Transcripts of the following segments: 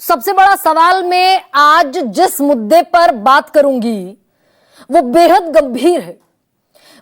सबसे बड़ा सवाल मैं आज जिस मुद्दे पर बात करूंगी वो बेहद गंभीर है,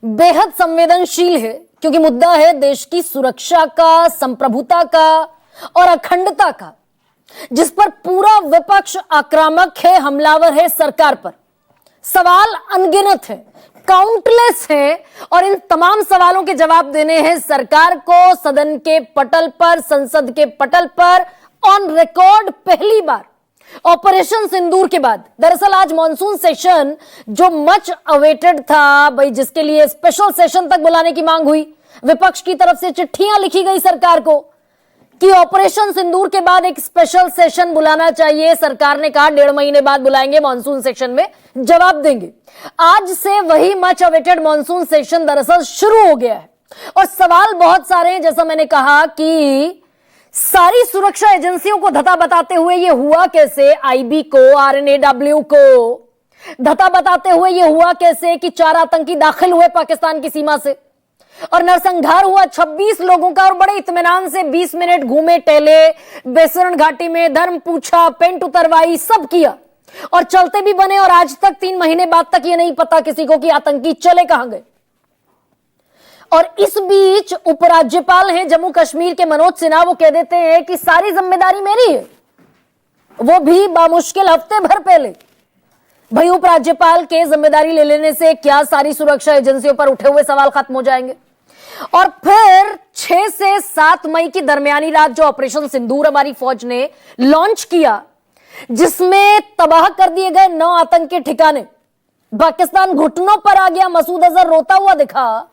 बेहद संवेदनशील है, क्योंकि मुद्दा है देश की सुरक्षा का, संप्रभुता का और अखंडता का, जिस पर पूरा विपक्ष आक्रामक है, हमलावर है सरकार पर। सवाल अनगिनत है, काउंटलेस है और इन तमाम सवालों के जवाब देने हैं सरकार को सदन के पटल पर, संसद के पटल पर, ऑन रिकॉर्ड पहली बार ऑपरेशन सिंदूर के बाद। दरअसल आज मॉनसून सेशन जो मच अवेटेड था भाई, जिसके लिए स्पेशल सेशन तक बुलाने की मांग हुई, विपक्ष की तरफ से चिट्ठियां लिखी गई सरकार को कि ऑपरेशन सिंदूर के बाद एक स्पेशल सेशन बुलाना चाहिए। सरकार ने कहा 1.5 महीने बाद बुलाएंगे, मॉनसून सेशन में जवाब देंगे। आज से वही मच अवेटेड मॉनसून सेशन दरअसल शुरू हो गया है और सवाल बहुत सारे हैं। जैसा मैंने कहा कि सारी सुरक्षा एजेंसियों को धता बताते हुए ये हुआ कैसे, आईबी को, आरएनएडब्ल्यू को धता बताते हुए ये हुआ कैसे कि 4 आतंकी दाखिल हुए पाकिस्तान की सीमा से और नरसंहार हुआ 26 लोगों का और बड़े इत्मीनान से 20 मिनट घूमे टहले, बेसरण घाटी में धर्म पूछा, पेंट उतरवाई, सब किया और चलते भी बने। और आज तक 3 महीने बाद तक ये नहीं पता किसी को कि आतंकी चले कहां गए। और इस बीच उपराज्यपाल हैं जम्मू कश्मीर के मनोज सिन्हा, वो कह देते हैं कि सारी जिम्मेदारी मेरी है, वो भी बामुश्किल हफ्ते भर पहले। भाई उपराज्यपाल के जिम्मेदारी ले लेने से क्या सारी सुरक्षा एजेंसियों पर उठे हुए सवाल खत्म हो जाएंगे? और फिर 6 से 7 मई की दरमियानी रात जो ऑपरेशन सिंदूर हमारी फौज ने लॉन्च किया, जिसमें तबाह कर दिए गए 9 आतंकी ठिकाने, पाकिस्तान घुटनों पर आ गया, मसूद अजहर रोता हुआ दिखा।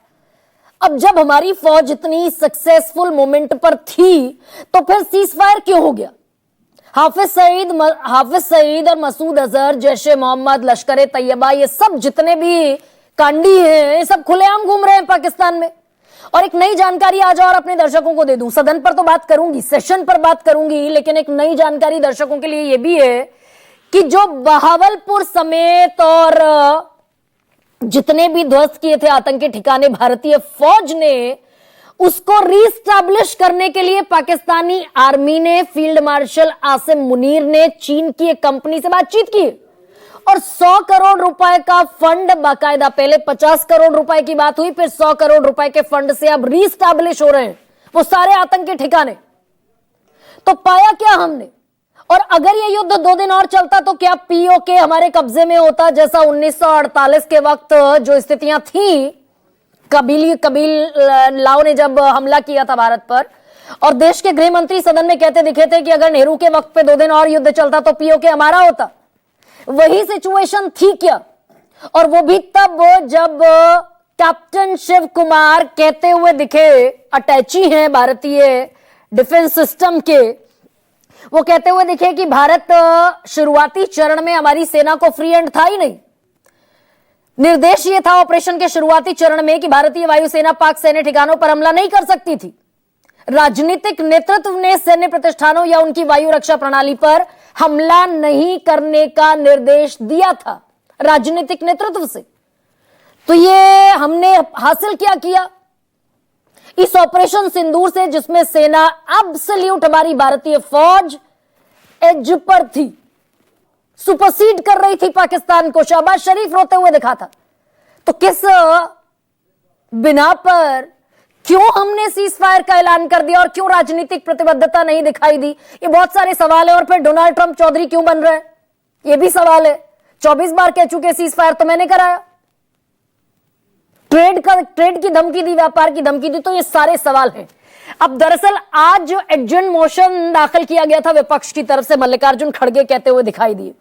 अब जब हमारी फौज इतनी सक्सेसफुल मोमेंट पर थी तो फिर सीज फायर क्यों हो गया? हाफिज सईद और मसूद अजहर, जैशे मोहम्मद, लश्कर तैयबा, ये सब जितने भी कांडी हैं, ये सब खुलेआम घूम रहे हैं पाकिस्तान में। और एक नई जानकारी आज और अपने दर्शकों को दे दूं, सदन पर तो बात करूंगी, सेशन पर बात करूंगी, लेकिन एक नई जानकारी दर्शकों के लिए यह भी है कि जो बहावलपुर समेत और जितने भी ध्वस्त किए थे आतंकी ठिकाने भारतीय फौज ने, उसको रीस्टैब्लिश करने के लिए पाकिस्तानी आर्मी ने, फील्ड मार्शल आसिम मुनीर ने चीन की एक कंपनी से बातचीत की और 100 करोड़ रुपए का फंड बाकायदा, पहले 50 करोड़ रुपए की बात हुई, फिर 100 करोड़ रुपए के फंड से अब रीस्टैब्लिश हो रहे हैं वो सारे आतंकी ठिकाने। तो पाया क्या हमने? और अगर ये युद्ध 2 दिन और चलता तो क्या पीओके हमारे कब्जे में होता, जैसा 1948 के वक्त जो स्थितियां थी, कबील लाओ ने जब हमला किया था भारत पर, और देश के गृह मंत्री सदन में कहते दिखे थे कि अगर नेहरू के वक्त पे 2 दिन और युद्ध चलता तो पीओके हमारा होता। वही सिचुएशन थी क्या? और वो भी तब जब कैप्टन शिव कुमार कहते हुए दिखे, अटैची हैं भारतीय डिफेंस सिस्टम के, वो कहते हुए दिखे कि भारत शुरुआती चरण में हमारी सेना को फ्री एंड था ही नहीं। निर्देश ये था ऑपरेशन के शुरुआती चरण में कि भारतीय वायुसेना पाक सैन्य ठिकानों पर हमला नहीं कर सकती थी। राजनीतिक नेतृत्व ने सैन्य प्रतिष्ठानों या उनकी वायु रक्षा प्रणाली पर हमला नहीं करने का निर्देश दिया था राजनीतिक नेतृत्व से। तो ये हमने हासिल क्या किया इस ऑपरेशन सिंदूर से, जिसमें सेना एब्सोल्यूट हमारी भारतीय फौज एज पर थी, सुपरसीड कर रही थी पाकिस्तान को। शहबाज शरीफ रोते हुए दिखा था। तो किस बिना पर, क्यों हमने सीज फायर का ऐलान कर दिया और क्यों राजनीतिक प्रतिबद्धता नहीं दिखाई दी? ये बहुत सारे सवाल है। और फिर डोनाल्ड ट्रंप चौधरी क्यों बन रहे हैं, ये भी सवाल है। 24 बार कह चुके सीज फायर तो मैंने कराया, ट्रेड की धमकी दी, व्यापार की धमकी दी, तो ये सारे सवाल हैं। अब दरअसल आज जो एडजर्न मोशन दाखिल किया गया था विपक्ष की तरफ से, मल्लिकार्जुन खड़गे कहते हुए दिखाई दिए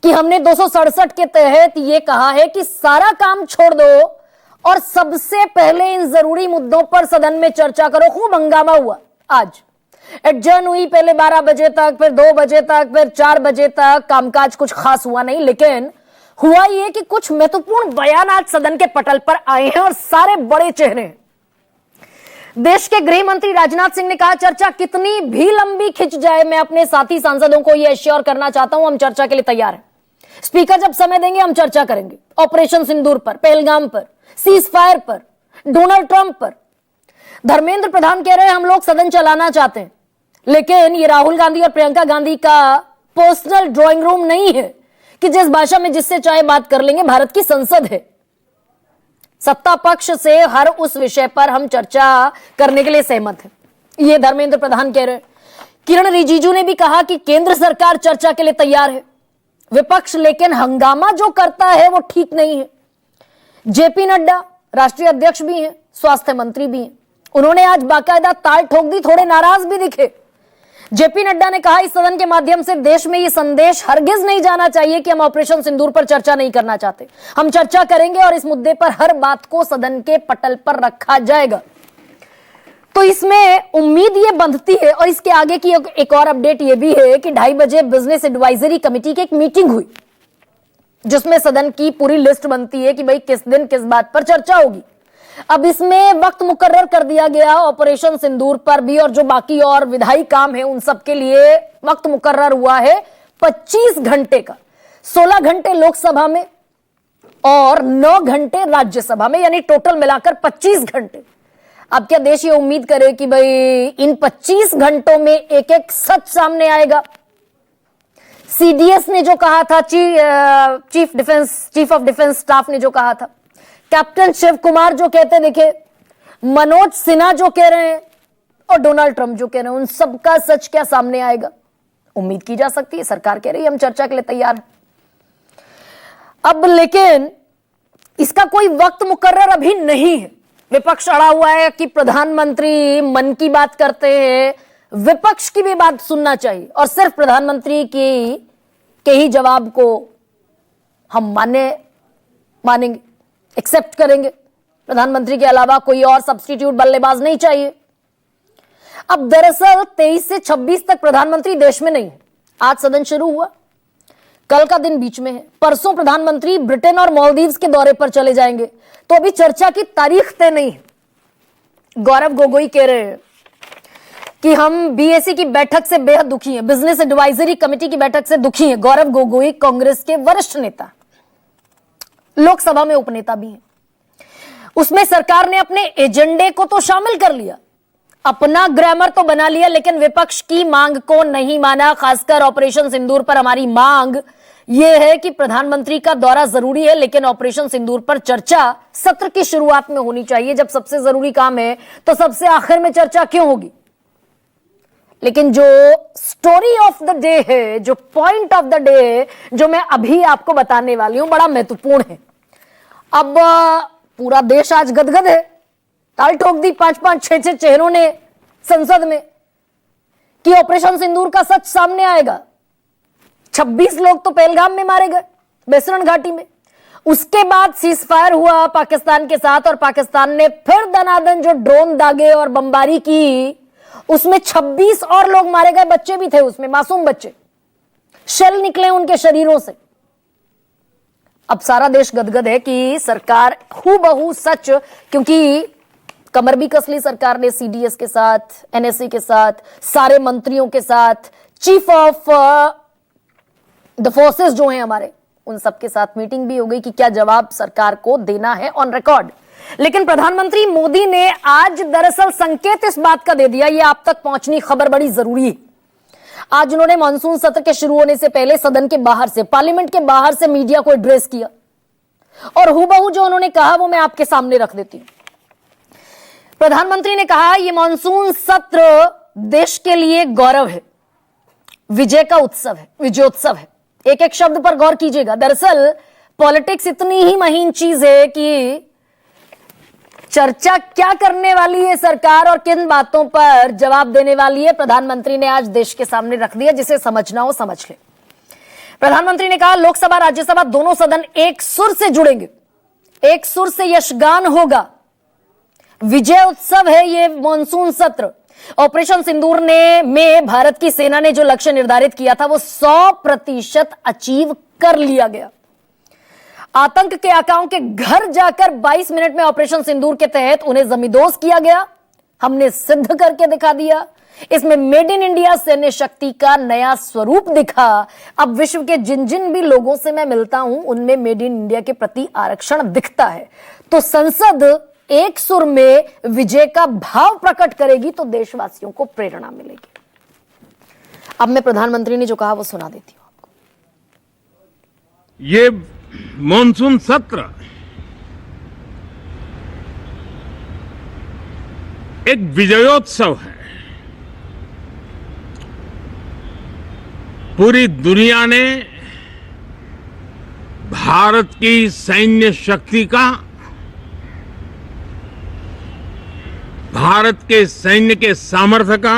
कि हमने 267 के तहत ये कहा है कि सारा काम छोड़ दो और सबसे पहले इन जरूरी मुद्दों पर सदन में चर्चा करो। खूब हंगामा हुआ आज, एडजर्न हुई पहले 12 बजे तक, फिर 2 बजे तक, फिर 4 बजे तक। कामकाज कुछ खास हुआ नहीं, लेकिन हुआ ये कि कुछ महत्वपूर्ण बयान आज सदन के पटल पर आए हैं और सारे बड़े चेहरे हैं। देश के गृह मंत्री राजनाथ सिंह ने कहा, चर्चा कितनी भी लंबी खिंच जाए, मैं अपने साथी सांसदों को यह एश्योर करना चाहता हूं, हम चर्चा के लिए तैयार हैं। स्पीकर जब समय देंगे हम चर्चा करेंगे ऑपरेशन सिंदूर पर, पहलगाम पर, सीज फायर पर, डोनाल्ड ट्रंप पर। धर्मेंद्र प्रधान कह रहे हैं हम लोग सदन चलाना चाहते हैं, लेकिन ये राहुल गांधी और प्रियंका गांधी का पर्सनल ड्राइंग रूम नहीं है कि जिस भाषा में जिससे चाहे बात कर लेंगे। भारत की संसद है, सत्ता पक्ष से हर उस विषय पर हम चर्चा करने के लिए सहमत हैं, ये धर्मेंद्र प्रधान कह रहे हैं। किरण रिजिजू ने भी कहा कि केंद्र सरकार चर्चा के लिए तैयार है, विपक्ष लेकिन हंगामा जो करता है वो ठीक नहीं है। जेपी नड्डा राष्ट्रीय अध्यक्ष भी हैं, स्वास्थ्य मंत्री भी हैं, उन्होंने आज बाकायदा ताल ठोक दी, थोड़े नाराज भी दिखे। जेपी नड्डा ने कहा, इस सदन के माध्यम से देश में यह संदेश हरगिज नहीं जाना चाहिए कि हम ऑपरेशन सिंदूर पर चर्चा नहीं करना चाहते। हम चर्चा करेंगे और इस मुद्दे पर हर बात को सदन के पटल पर रखा जाएगा। तो इसमें उम्मीद ये बंधती है। और इसके आगे की एक और अपडेट ये भी है कि 2:30 बजे बिजनेस एडवाइजरी कमेटी की एक मीटिंग हुई, जिसमें सदन की पूरी लिस्ट बनती है कि भाई किस दिन किस बात पर चर्चा होगी। अब इसमें वक्त मुकर्रर कर दिया गया ऑपरेशन सिंदूर पर भी, और जो बाकी और विधायी काम है उन सब के लिए वक्त मुकर्रर हुआ है 25 घंटे का। 16 घंटे लोकसभा में और 9 घंटे राज्यसभा में, यानी टोटल मिलाकर 25 घंटे। अब क्या देश ये उम्मीद करे कि भाई इन 25 घंटों में एक एक सच सामने आएगा? सीडीएस ने जो कहा था, चीफ ऑफ डिफेंस स्टाफ ने जो कहा था, कैप्टन शिव कुमार जो कहते दिखे, मनोज सिन्हा जो कह रहे हैं और डोनाल्ड ट्रंप जो कह रहे हैं, उन सबका सच क्या सामने आएगा? उम्मीद की जा सकती है। सरकार कह रही है हम चर्चा के लिए तैयार हैं। अब लेकिन इसका कोई वक्त मुकर्रर अभी नहीं है। विपक्ष अड़ा हुआ है कि प्रधानमंत्री मन की बात करते हैं, विपक्ष की भी बात सुनना चाहिए और सिर्फ प्रधानमंत्री के ही जवाब को हम मानेंगे, एक्सेप्ट करेंगे। प्रधानमंत्री के अलावा कोई और सब्स्टिट्यूट बल्लेबाज नहीं चाहिए। अब दरअसल 23 से 26 तक प्रधानमंत्री देश में नहीं है। आज सदन शुरू हुआ, कल का दिन बीच में है, परसों प्रधानमंत्री ब्रिटेन और मालदीव्स के दौरे पर चले जाएंगे, तो अभी चर्चा की तारीख तय नहीं है। गौरव गोगोई कह रहे हैं कि हम बीएसी की बैठक से बेहद दुखी हैं, बिजनेस एडवाइजरी कमेटी की बैठक से दुखी हैं। गौरव गोगोई कांग्रेस के वरिष्ठ नेता, लोकसभा में उपनेता भी हैं। उसमें सरकार ने अपने एजेंडे को तो शामिल कर लिया, अपना ग्रामर तो बना लिया, लेकिन विपक्ष की मांग को नहीं माना। खासकर ऑपरेशन सिंदूर पर हमारी मांग यह है कि प्रधानमंत्री का दौरा जरूरी है, लेकिन ऑपरेशन सिंदूर पर चर्चा सत्र की शुरुआत में होनी चाहिए। जब सबसे जरूरी काम है तो सबसे आखिर में चर्चा क्यों होगी? लेकिन जो स्टोरी ऑफ द डे है, जो पॉइंट ऑफ द डे है, जो मैं अभी आपको बताने वाली हूं, बड़ा महत्वपूर्ण है। अब पूरा देश आज गदगद है, ताल ठोक दी 5-5, 6-6 चेहरों ने संसद में कि ऑपरेशन सिंदूर का सच सामने आएगा। 26 लोग तो पहलगाम में मारे गए, बेसरण घाटी में। उसके बाद सीज फायर हुआ पाकिस्तान के साथ, और पाकिस्तान ने फिर दनादन जो ड्रोन दागे और बमबारी की, उसमें 26 और लोग मारे गए। बच्चे भी थे उसमें, मासूम बच्चे, शेल निकले उनके शरीरों से। अब सारा देश गदगद है कि सरकार हूबहू सच, क्योंकि कमर भी कस ली सरकार ने सीडीएस के साथ, एनएसए के साथ, सारे मंत्रियों के साथ, चीफ ऑफ द फोर्सेस जो हैं हमारे, उन सबके साथ मीटिंग भी हो गई कि क्या जवाब सरकार को देना है ऑन रिकॉर्ड। लेकिन प्रधानमंत्री मोदी ने आज दरअसल संकेत इस बात का दे दिया, यह आप तक पहुंचनी खबर बड़ी जरूरी है। आज उन्होंने मानसून सत्र के शुरू होने से पहले सदन के बाहर से, पार्लियामेंट के बाहर से मीडिया को एड्रेस किया, और हूबहू जो उन्होंने कहा वो मैं आपके सामने रख देती हूं। प्रधानमंत्री ने कहा, यह मानसून सत्र देश के लिए गौरव है, विजय का उत्सव है, विजयोत्सव है। एक एक शब्द पर गौर कीजिएगा। दरअसल पॉलिटिक्स इतनी ही महीन चीज है कि चर्चा क्या करने वाली है सरकार और किन बातों पर जवाब देने वाली है, प्रधानमंत्री ने आज देश के सामने रख दिया। जिसे समझना हो समझ ले। प्रधानमंत्री ने कहा, लोकसभा राज्यसभा दोनों सदन एक सुर से जुड़ेंगे, एक सुर से यशगान होगा। विजय उत्सव है ये मानसून सत्र। ऑपरेशन सिंदूर में भारत की सेना ने जो लक्ष्य निर्धारित किया था वो 100% अचीव कर लिया गया। आतंक के आकाओं के घर जाकर 22 मिनट में ऑपरेशन सिंदूर के तहत उन्हें जमींदोज किया गया। हमने सिद्ध करके दिखा दिया। इसमें मेड इन इंडिया सैन्य शक्ति का नया स्वरूप दिखा। अब विश्व के जिन जिन भी लोगों से मैं मिलता हूं उनमें मेड इन इंडिया के प्रति आरक्षण दिखता है। तो संसद एक सुर में विजय का भाव प्रकट करेगी तो देशवासियों को प्रेरणा मिलेगी। अब मैं प्रधानमंत्री ने जो कहा वो सुना देती हूं आपको। ये मॉनसून सत्र एक विजयोत्सव है। पूरी दुनिया ने भारत की सैन्य शक्ति का, भारत के सैन्य के सामर्थ्य का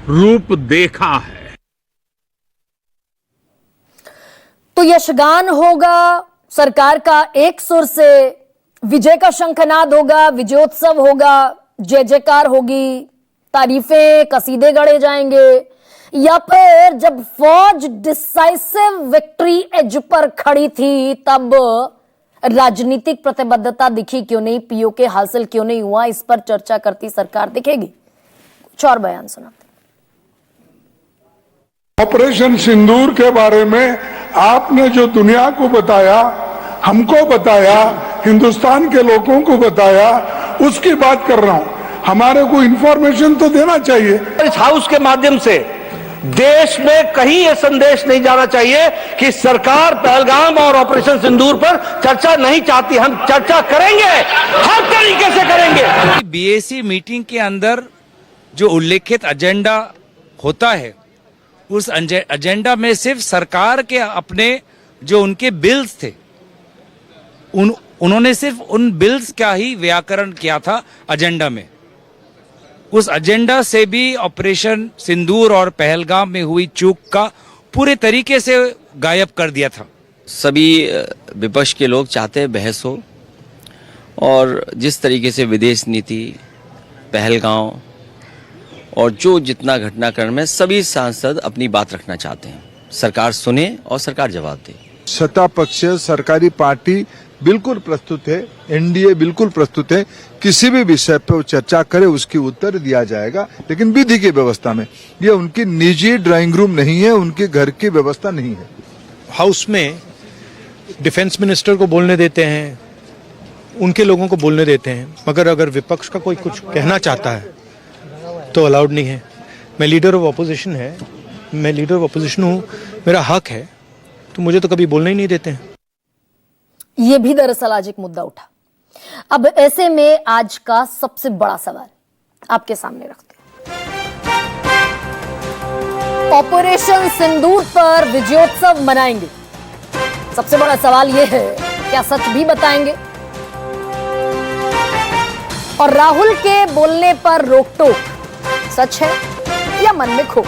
रूप देखा है। तो यशगान होगा सरकार का, एक सुर से विजय का शंखनाद होगा, विजयोत्सव होगा, जय जयकार होगी, तारीफें, कसीदे गढ़े जाएंगे, या फिर जब फौज डिसाइसिव विक्ट्री एज पर खड़ी थी तब राजनीतिक प्रतिबद्धता दिखी क्यों नहीं, पीओके हासिल क्यों नहीं हुआ, इस पर चर्चा करती सरकार दिखेगी। कुछ और बयान सुनाते। ऑपरेशन सिंदूर के बारे में आपने जो दुनिया को बताया, हमको बताया, हिंदुस्तान के लोगों को बताया, उसकी बात कर रहा हूं। हमारे को इंफॉर्मेशन तो देना चाहिए। इस हाउस के माध्यम से देश में कहीं यह संदेश नहीं जाना चाहिए कि सरकार पहलगाम और ऑपरेशन सिंदूर पर चर्चा नहीं चाहती। हम चर्चा करेंगे, हर तरीके से करेंगे। बीएसी मीटिंग के अंदर जो उल्लेखित एजेंडा होता है, उस एजेंडा में सिर्फ सरकार के अपने जो उनके बिल्स थे, उन्होंने सिर्फ उन बिल्स का ही व्याकरण किया था एजेंडा में। उस एजेंडा से भी ऑपरेशन सिंदूर और पहलगाम में हुई चूक का पूरे तरीके से गायब कर दिया था। सभी विपक्ष के लोग चाहते हैं बहस हो, और जिस तरीके से विदेश नीति, पहलगाम और जो जितना घटनाक्रम में सभी सांसद अपनी बात रखना चाहते हैं। सरकार सुने और सरकार जवाब दे। सत्ता पक्ष, सरकारी पार्टी बिल्कुल प्रस्तुत है, एनडीए बिल्कुल प्रस्तुत है, किसी भी विषय पर चर्चा करे उसकी उत्तर दिया जाएगा, लेकिन विधि की व्यवस्था में। ये उनकी निजी ड्राइंग रूम नहीं है, उनके घर की व्यवस्था नहीं है। हाउस में डिफेंस मिनिस्टर को बोलने देते हैं, उनके लोगों को बोलने देते हैं, मगर अगर विपक्ष का कोई कुछ कहना चाहता है तो अलाउड नहीं है। मैं लीडर ऑफ ऑपोजिशन है, मैं लीडर ऑफ ऑपोजिशन हूँ, मेरा हक है, तो मुझे तो कभी बोलने ही नहीं देते हैं। यह भी दरअसल आज एक मुद्दा उठा। अब ऐसे में आज का सबसे बड़ा सवाल आपके सामने रखते हैं। ऑपरेशन सिंदूर पर विजयोत्सव मनाएंगे। सबसे बड़ा सवाल यह है, क्या सच भी बताएंगे? और राहुल के बोलने पर रोक टोक सच है या मन में खोट?